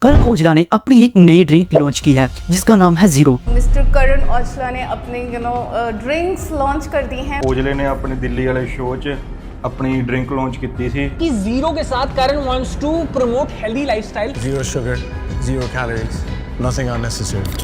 करण औजला ने अपनी एक नई ड्रिंक लॉन्च की है जिसका नाम है जीरो। मिस्टर करण औजला ने अपने ड्रिंक्स लॉन्च कर दी हैं। औजले ने अपने दिल्ली वाले शो 'ਚ अपनी ड्रिंक लॉन्च की थी कि जीरो के साथ Karan wants to promote healthy lifestyle. Zero sugar, zero calories, nothing unnecessary.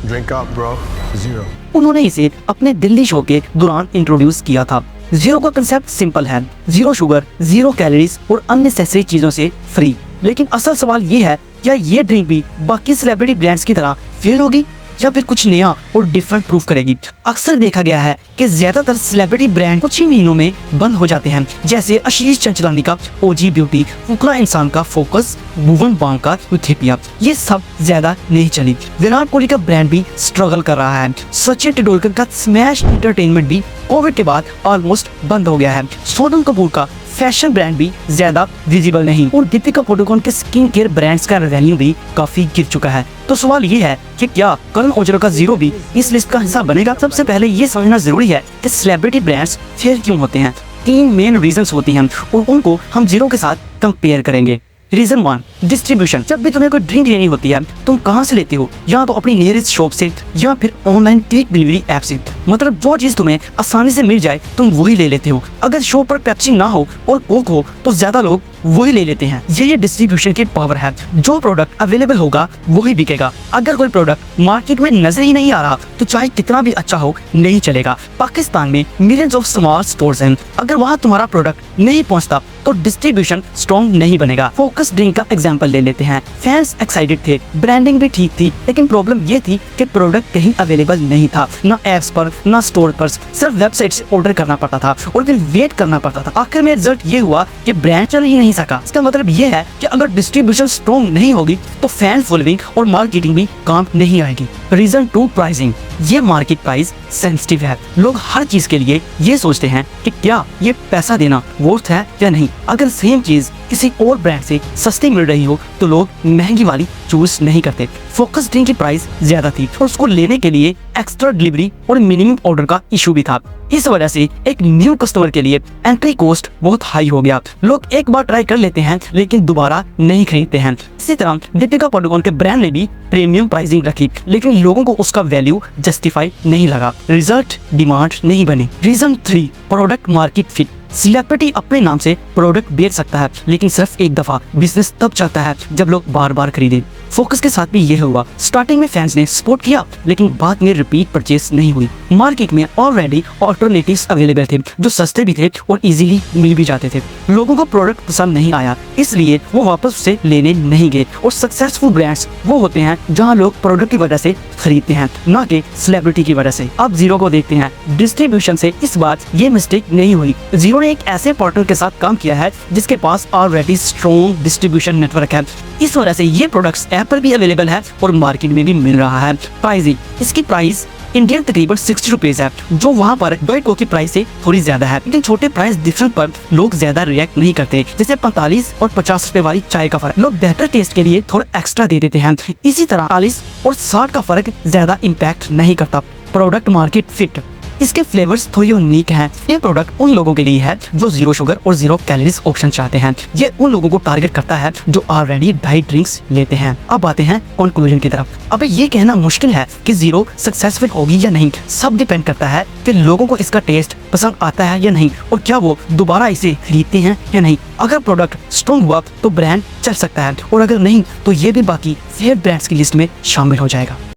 Drink up, bro. Zero. उन्होंने इसे अपने दिल्ली शो के दौरान इंट्रोड्यूस किया था। जीरो का कंसेप्ट सिंपल है, जीरो शुगर, जीरो कैलोरीज और अननेसेसरी चीजों से फ्री। लेकिन असल सवाल ये है, क्या ये ड्रिंक भी बाकी सेलिब्रिटी ब्रांड्स की तरह फेल होगी या फिर कुछ नया और डिफरेंट प्रूव करेगी? अक्सर देखा गया है कि ज्यादातर सेलिब्रिटी ब्रांड कुछ ही महीनों में बंद हो जाते हैं, जैसे आशीष चंचलानी का ओजी ब्यूटी, फुकरा इंसान का फोकस, भुवन बाम का यूथेपिया। ये सब ज्यादा नहीं चली। विराट कोहली का ब्रांड भी स्ट्रगल कर रहा है। सचिन तेंदुलकर का स्मैश एंटरटेनमेंट भी कोविड के बाद ऑलमोस्ट बंद हो गया है। सोनम कपूर का फैशन ब्रांड भी ज्यादा विजिबल नहीं और दीपिका पादुकोण के स्किन केयर ब्रांड्स का रेवेन्यू भी काफी गिर चुका है। तो सवाल ये है कि क्या करण औजला का जीरो भी इस लिस्ट का हिस्सा बनेगा? सबसे पहले ये समझना जरूरी है कि सेलिब्रिटी ब्रांड्स फेल क्यों होते हैं। 3 मेन रीजंस होती हैं और उनको हम जीरो के साथ कंपेयर करेंगे। Region 1, distribution. जब भी तुम्हें कोई ड्रिंक लेनी होती है, तुम कहाँ से लेते हो? या तो अपनी नियरेस्ट शॉप से या फिर ऑनलाइन क्विक डिलीवरी ऐप से। मतलब जो चीज तुम्हें आसानी से मिल जाए तुम वही ले लेते हो। अगर शॉप पर पेप्सी ना हो और कोक हो तो ज्यादा लोग वही ले लेते हैं। ये डिस्ट्रीब्यूशन की पावर है। जो प्रोडक्ट अवेलेबल होगा वही बिकेगा। अगर कोई प्रोडक्ट मार्केट में नजर ही नहीं आ रहा तो चाहे कितना भी अच्छा हो नहीं चलेगा। पाकिस्तान में मिलियंस ऑफ स्मॉल स्टोर्स हैं। अगर वहाँ तुम्हारा प्रोडक्ट नहीं पहुँचता तो डिस्ट्रीब्यूशन स्ट्रॉन्ग नहीं बनेगा। फोकस ड्रिंक का एग्जांपल ले लेते हैं। फैंस एक्साइटेड थे, ब्रांडिंग भी ठीक थी, लेकिन प्रॉब्लम ये थी कि प्रोडक्ट कहीं अवेलेबल नहीं था, ना एप्स पर ना स्टोर पर, सिर्फ वेबसाइट से ऑर्डर करना पड़ता था और फिर वेट करना पड़ता था। आखिर में रिजल्ट ये हुआ कि ब्रांड चल ही नहीं सका। इसका मतलब ये है कि अगर डिस्ट्रीब्यूशन स्ट्रॉन्ग नहीं होगी तो फैन फॉलोइंग और मार्केटिंग भी काम नहीं आएगी। Region 2, pricing. ये मार्केट प्राइस सेंसिटिव है। लोग हर चीज के लिए ये सोचते हैं कि क्या ये पैसा देना वर्थ है या नहीं। अगर सेम चीज किसी और ब्रांड से सस्ती मिल रही हो तो लोग महंगी वाली चूज नहीं करते। फोकस ड्रिंक की प्राइस ज्यादा थी और उसको लेने के लिए एक्स्ट्रा डिलीवरी और मिनिमम ऑर्डर का इशू भी था। इस वजह से एक न्यू कस्टमर के लिए एंट्री कॉस्ट बहुत हाई हो गया। लोग एक बार ट्राई कर लेते हैं लेकिन दोबारा नहीं खरीदते हैं। इसी तरह दीपिका पादुकोण के ब्रांड ने भी प्रीमियम प्राइसिंग रखी, लेकिन लोगों को उसका वैल्यू जस्टिफाई नहीं लगा। रिजल्ट डिमांड नहीं बनी। Region 3, product market fit. Celebrity अपने नाम से प्रोडक्ट बेच सकता है, लेकिन सिर्फ एक दफा। बिजनेस तब चलता है जब लोग बार बार खरीदे। फोकस के साथ भी ये हुआ। स्टार्टिंग में फैंस ने सपोर्ट किया, लेकिन बाद में रिपीट परचेस नहीं हुई। मार्केट में ऑलरेडी ऑल्टरनेटिव्स अवेलेबल थे जो सस्ते भी थे और इजीली मिल भी जाते थे। लोगों को प्रोडक्ट पसंद नहीं आया, इसलिए वो वापस उसे लेने नहीं गए। और सक्सेसफुल ब्रांड्स वो होते हैं जहाँ लोग प्रोडक्ट की वजह से खरीदते हैं, ना कि सेलिब्रिटी की वजह से। अब जीरो को देखते हैं। डिस्ट्रीब्यूशन से इस बार ये मिस्टेक नहीं हुई। जीरो ने एक ऐसे पार्टनर के साथ काम किया है जिसके पास ऑलरेडी स्ट्रॉन्ग डिस्ट्रीब्यूशन नेटवर्क है। इस वजह से ये प्रोडक्ट्स ऐप पर भी अवेलेबल है और मार्केट में भी मिल रहा है। प्राइसिंग, इसकी प्राइस इंडियन तकरीबन 60 रुपीज है, जो वहाँ पर डाइट कोक की प्राइस से थोड़ी ज्यादा है। लेकिन छोटे प्राइस डिफरेंस पर लोग ज्यादा रिएक्ट नहीं करते, जैसे 45 और 50 रुपए वाली चाय का फर्क। लोग बेहतर टेस्ट के लिए थोड़ा एक्स्ट्रा दे देते हैं। इसी तरह 40 और 60 का फर्क ज्यादा इम्पैक्ट नहीं करता। प्रोडक्ट मार्केट फिट, इसके फ्लेवर्स थोड़ी यूनिक हैं। ये प्रोडक्ट उन लोगों के लिए है जो जीरो शुगर और जीरो कैलोरीज ऑप्शन चाहते हैं। ये उन लोगों को टारगेट करता है जो ऑलरेडी डाइट ड्रिंक्स लेते हैं। अब आते हैं कंक्लूजन की तरफ। अब ये कहना मुश्किल है कि जीरो सक्सेसफुल होगी या नहीं। सब डिपेंड करता है कि लोगों को इसका टेस्ट पसंद आता है या नहीं, और क्या वो दोबारा इसे खरीदते हैं या नहीं। अगर प्रोडक्ट स्ट्रॉन्ग हुआ तो ब्रांड चल सकता है, और अगर नहीं तो ये भी बाकी फेयर ब्रांड्स की लिस्ट में शामिल हो जाएगा।